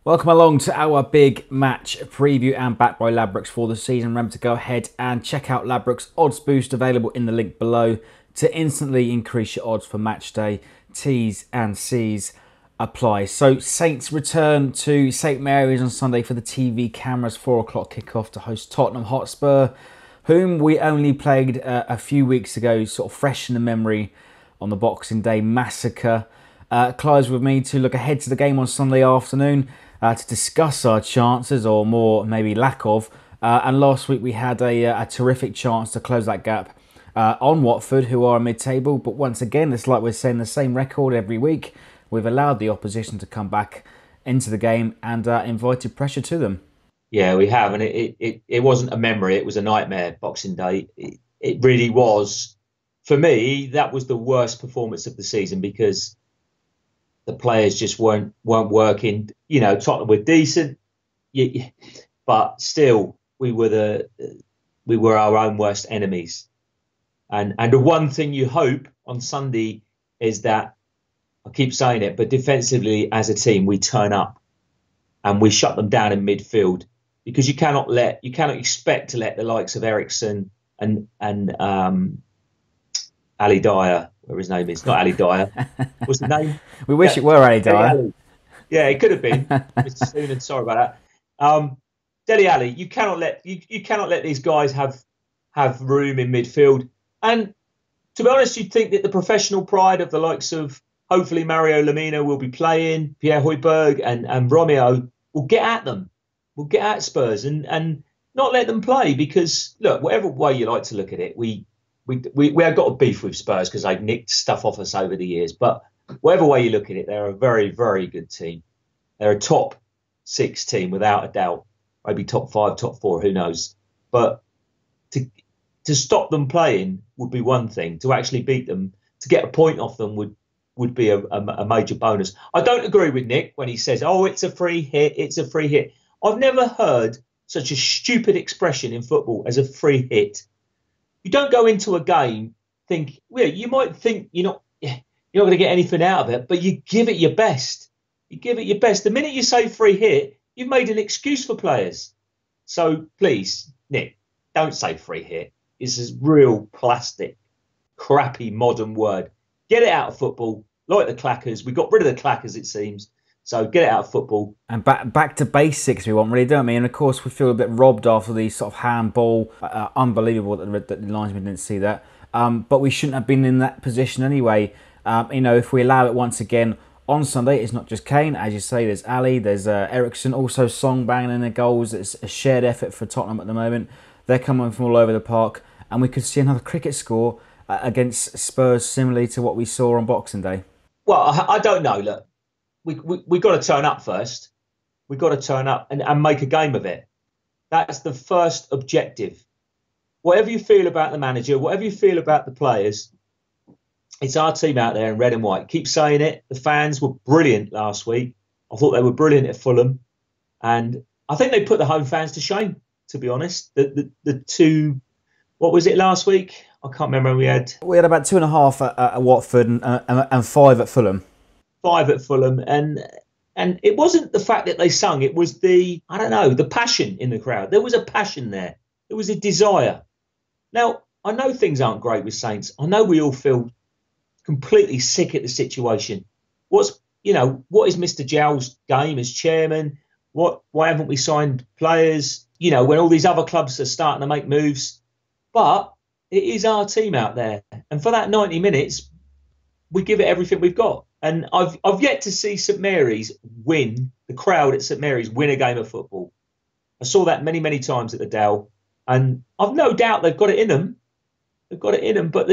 Welcome along to our big match preview and back by Ladbrokes for the season. Remember to go ahead and check out Ladbrokes Odds Boost available in the link below to instantly increase your odds for match day. T's and C's apply. So Saints return to St Mary's on Sunday for the TV cameras 4 o'clock kickoff to host Tottenham Hotspur, whom we only played a few weeks ago, sort of fresh in the memory on the Boxing Day massacre. Clive's with me to look ahead to the game on Sunday afternoon to discuss our chances, or more maybe lack of. And last week we had a terrific chance to close that gap on Watford, who are mid-table. But once again, it's like we're saying the same record every week. We've allowed the opposition to come back into the game and invited pressure to them. Yeah, we have, and it wasn't a memory, it was a nightmare, Boxing Day. It really was. For me, that was the worst performance of the season because the players just weren't working. You know, Tottenham were decent, but still we were our own worst enemies. And the one thing you hope on Sunday is that, I keep saying it, but defensively as a team we turn up and we shut them down in midfield, because you cannot expect to let the likes of Eriksen and Ali Dyer, whatever his name is, not Ali Dyer. What's the name? We wish it were Ali Dyer. Yeah, it could have been. Mr. Soonan, sorry about that. Dele Alli, you cannot let these guys have room in midfield. And to be honest, you'd think that the professional pride of the likes of, hopefully, Mario Lemina will be playing, Pierre Højbjerg and Romeo will get at them. We'll get at Spurs and not let them play, because, look, whatever way you like to look at it, we have got a beef with Spurs because they've nicked stuff off us over the years. But whatever way you look at it, they're a very, very good team. They're a top 6 team without a doubt. Maybe top 5, top 4, who knows? But to stop them playing would be one thing. To actually beat them, to get a point off them would be a major bonus. I don't agree with Nick when he says, "Oh, it's a free hit. It's a free hit." I've never heard such a stupid expression in football as a free hit. You don't go into a game you might think you're not going to get anything out of it, but you give it your best. You give it your best. The minute you say free hit, you've made an excuse for players. So please, Nick, don't say free hit. It's a real plastic, crappy modern word. Get it out of football, like the clackers. We got rid of the clackers, it seems. So get it out of football. And back to basics we want, really, don't we? And of course we feel a bit robbed after the sort of handball. Unbelievable that the linesman didn't see that. But we shouldn't have been in that position anyway. If we allow it once again on Sunday, it's not just Kane. As you say, there's Ali, there's Eriksen, also Song banging in the goals. It's a shared effort for Tottenham at the moment. They're coming from all over the park. And we could see another cricket score against Spurs, similarly to what we saw on Boxing Day. Well, I don't know. Look, we got to turn up first. We've got to turn up and make a game of it. That's the first objective. Whatever you feel about the manager, whatever you feel about the players, it's our team out there in red and white. Keep saying it. The fans were brilliant last week. I thought they were brilliant at Fulham. And I think they put the home fans to shame, to be honest. The two, what was it last week? I can't remember. We had about 2.5 at Watford and 5 at Fulham. 5 at Fulham. And it wasn't the fact that they sung. It was the passion in the crowd. There was a passion there. There was a desire. Now, I know things aren't great with Saints. I know we all feel completely sick at the situation. What is Mr. Jowell's game as chairman? Why haven't we signed players? When all these other clubs are starting to make moves. But it is our team out there. And for that 90 minutes, we give it everything we've got. And I've yet to see St Mary's win, the crowd at St Mary's win a game of football. I saw that many, many times at the Dell. And I've no doubt they've got it in them. They've got it in them. But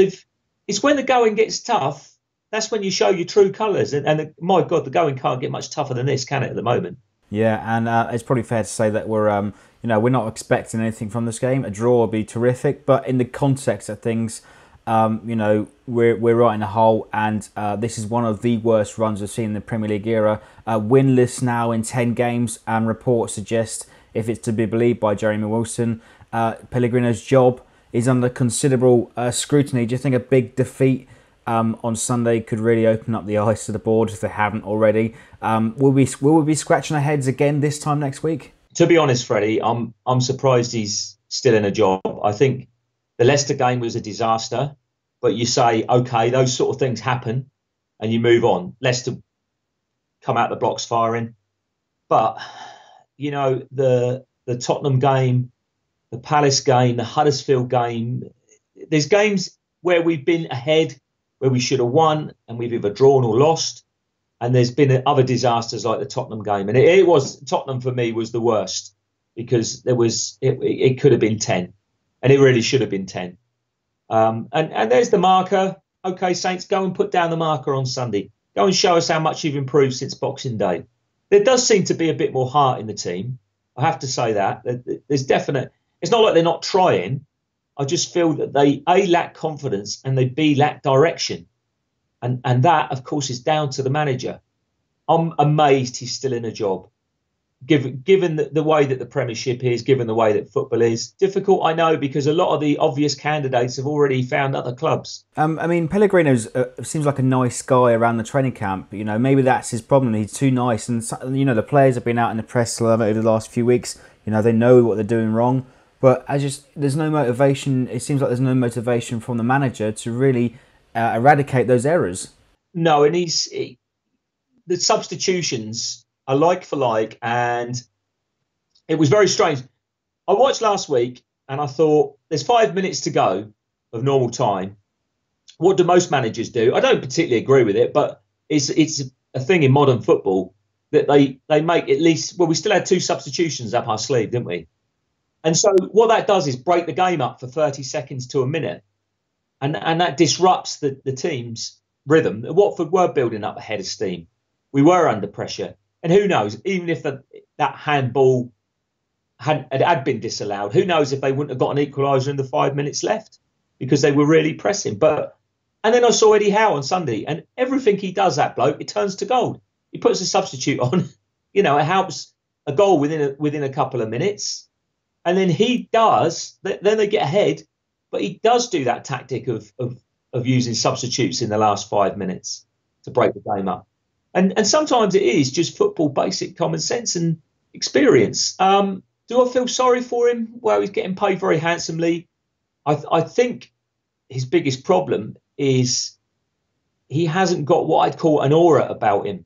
it's when the going gets tough, that's when you show your true colours. And my God, the going can't get much tougher than this, can it, at the moment? Yeah, and it's probably fair to say that we're not expecting anything from this game. A draw would be terrific, but in the context of things, we're right in the hole, and this is one of the worst runs we've seen in the Premier League era. Winless now in 10 games, and reports suggest, if it's to be believed by Jeremy Wilson, Pellegrino's job is under considerable scrutiny. Do you think a big defeat on Sunday could really open up the eyes to the board if they haven't already. Will we be scratching our heads again this time next week? To be honest, Freddie, I'm surprised he's still in a job. I think the Leicester game was a disaster, but you say, okay, those sort of things happen and you move on. Leicester come out the blocks firing. But, you know, the Tottenham game, the Palace game, the Huddersfield game, there's games where we've been ahead, where we should have won, and we've either drawn or lost. And there's been other disasters like the Tottenham game. And it was, Tottenham for me was the worst because it could have been 10. And it really should have been 10. And there's the marker. OK, Saints, go and put down the marker on Sunday. Go and show us how much you've improved since Boxing Day. There does seem to be a bit more heart in the team. I have to say that. There's definite. It's not like they're not trying. I just feel that they, A, lack confidence and they, B, lack direction. And that, of course, is down to the manager. I'm amazed he's still in a job. Given the way that the Premiership is, given the way that football is. Difficult, I know, because a lot of the obvious candidates have already found other clubs. I mean, Pellegrino seems like a nice guy around the training camp. You know, maybe that's his problem. He's too nice. And, you know, the players have been out in the press over the last few weeks. You know, they know what they're doing wrong. But there's no motivation. It seems like there's no motivation from the manager to really eradicate those errors. No, and the substitutions are like for like, and it was very strange. I watched last week and I thought, there's 5 minutes to go of normal time. What do most managers do? I don't particularly agree with it, but it's a thing in modern football that they make at least, well, we still had 2 substitutions up our sleeve, didn't we? And so what that does is break the game up for 30 seconds to a minute. And that disrupts the team's rhythm. Watford were building up a head of steam. We were under pressure. And who knows, even if that handball had been disallowed, who knows if they wouldn't have got an equaliser in the 5 minutes left because they were really pressing. And then I saw Eddie Howe on Sunday, and everything he does, that bloke, it turns to gold. He puts a substitute on, you know, it helps a goal within a couple of minutes. And then then they get ahead. But he does do that tactic of using substitutes in the last 5 minutes to break the game up. And sometimes it is just football, basic common sense and experience. Do I feel sorry for him? Well, he's getting paid very handsomely. I think his biggest problem is he hasn't got what I'd call an aura about him.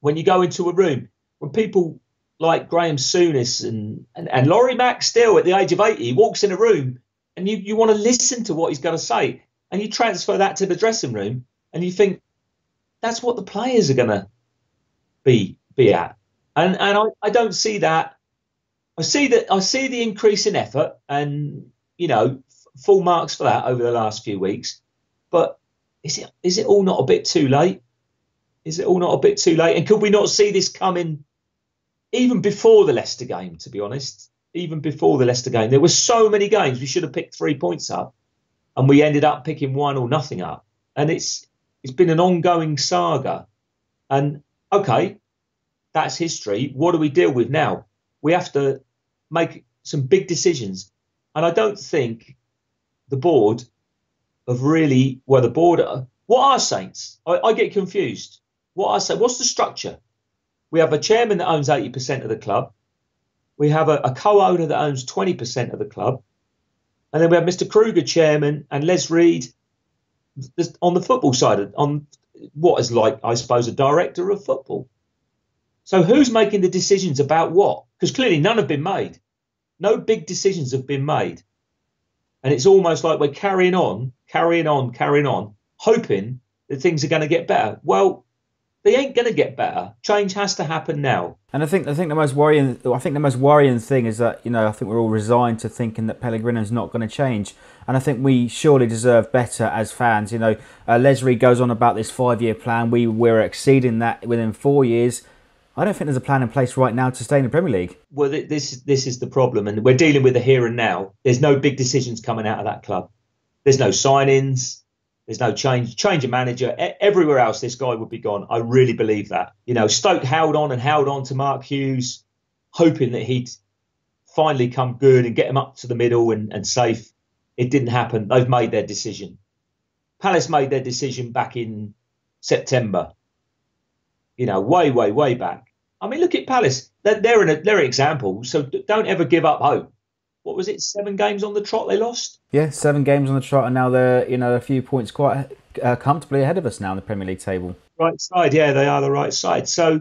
When you go into a room, when people like Graham Souness and Laurie Mack still at the age of 80 walks in a room, and you want to listen to what he's going to say. And you transfer that to the dressing room and you think, that's what the players are going to be at. And I don't see that. I see the increase in effort and, you know, full marks for that over the last few weeks. But is it all not a bit too late? Is it all not a bit too late? And could we not see this coming even before the Leicester game, to be honest? Even before the Leicester game, there were so many games we should have picked 3 points up, and we ended up picking 1 or nothing up. And it's been an ongoing saga. And okay, that's history. What do we deal with now? We have to make some big decisions. And I don't think the board have really, well, the board, what are Saints? I get confused. What are Saints? What's the structure? We have a chairman that owns 80% of the club. We have a co-owner that owns 20% of the club. And then we have Mr. Kruger, chairman, and Les Reed on the football side, on what is like, I suppose, a director of football. So who's making the decisions about what? Because clearly none have been made. No big decisions have been made. And it's almost like we're carrying on, hoping that things are going to get better. Well, they ain't going to get better. Change has to happen now. And I think the most worrying thing is that, you know, I think we're all resigned to thinking that Pellegrino's not going to change. And I think we surely deserve better as fans. You know, Les Reed goes on about this 5-year plan. We're exceeding that within 4 years. I don't think there's a plan in place right now to stay in the Premier League. Well, this is the problem, and we're dealing with the here and now. There's no big decisions coming out of that club. There's no signings. There's no change of manager. Everywhere else, this guy would be gone. I really believe that. You know, Stoke held on to Mark Hughes, hoping that he'd finally come good and get him up to the middle and safe. It didn't happen. They've made their decision. Palace made their decision back in September. You know, way back. I mean, look at Palace. They're an example. So don't ever give up hope. What was it? 7 games on the trot they lost. Yeah, 7 games on the trot, and now they're a few points quite comfortably ahead of us now in the Premier League table. Right side, yeah, they are the right side. So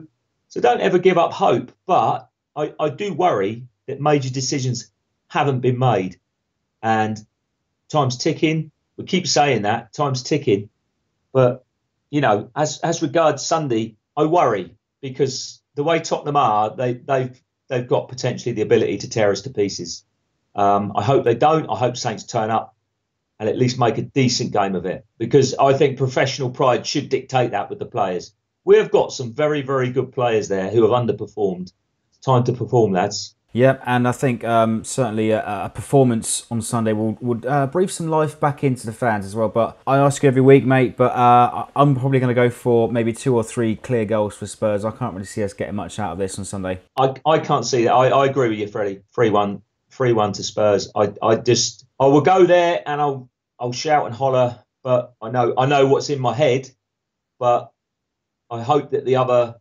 don't ever give up hope. But I do worry that major decisions haven't been made, and time's ticking. We keep saying that time's ticking, but you know, as regards Sunday, I worry because the way Tottenham are, they've got potentially the ability to tear us to pieces. I hope they don't. I hope Saints turn up and at least make a decent game of it, because I think professional pride should dictate that with the players. We have got some very, very good players there who have underperformed. Time to perform, lads. Yeah, and I think certainly a performance on Sunday would breathe some life back into the fans as well. But I ask you every week, mate, but I'm probably going to go for maybe 2 or 3 clear goals for Spurs. I can't really see us getting much out of this on Sunday. I can't see that. I agree with you, Freddie. 3-1 to Spurs. I will go there and I'll shout and holler, but I know what's in my head, but I hope that the other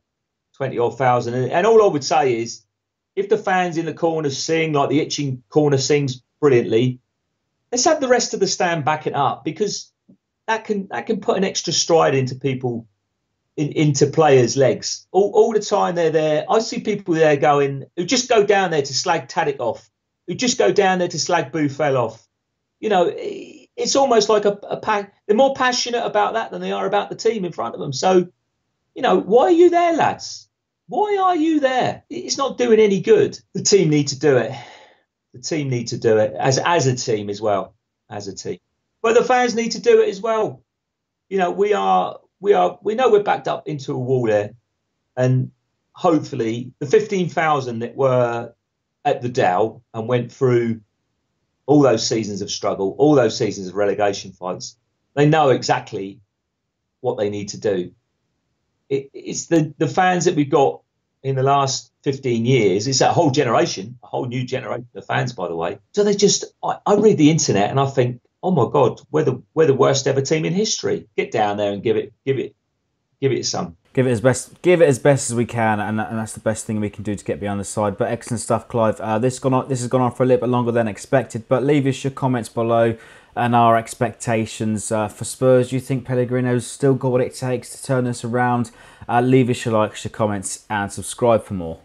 20-odd thousand, and all I would say is, if the fans in the corners sing like the itching corner sings brilliantly, let's have the rest of the stand back it up, because that can put an extra stride into people, into players' legs. All the time they're there. I see people there who just go down there to slag Tadic off, who just go down there to slag Buffel off. You know, it's almost like they're more passionate about that than they are about the team in front of them. So, you know, why are you there, lads? Why are you there? It's not doing any good. The team need to do it. The team need to do it as a team as well, as a team. But the fans need to do it as well. You know, we know we're backed up into a wall there, and hopefully the 15,000 that were at the Dow and went through all those seasons of struggle, all those seasons of relegation fights, they know exactly what they need to do. It's the fans that we've got in the last 15 years. It's a whole generation, a whole new generation of fans, by the way. So they just, I read the internet and I think, oh my God, we're the worst ever team in history. Get down there and give it some. Give it as best as we can, and that's the best thing we can do to get behind the side. But excellent stuff, Clive. This has gone on for a little bit longer than expected, but leave us your comments below and our expectations for Spurs. Do you think Pellegrino's still got what it takes to turn this around? Leave us your likes, your comments, and subscribe for more.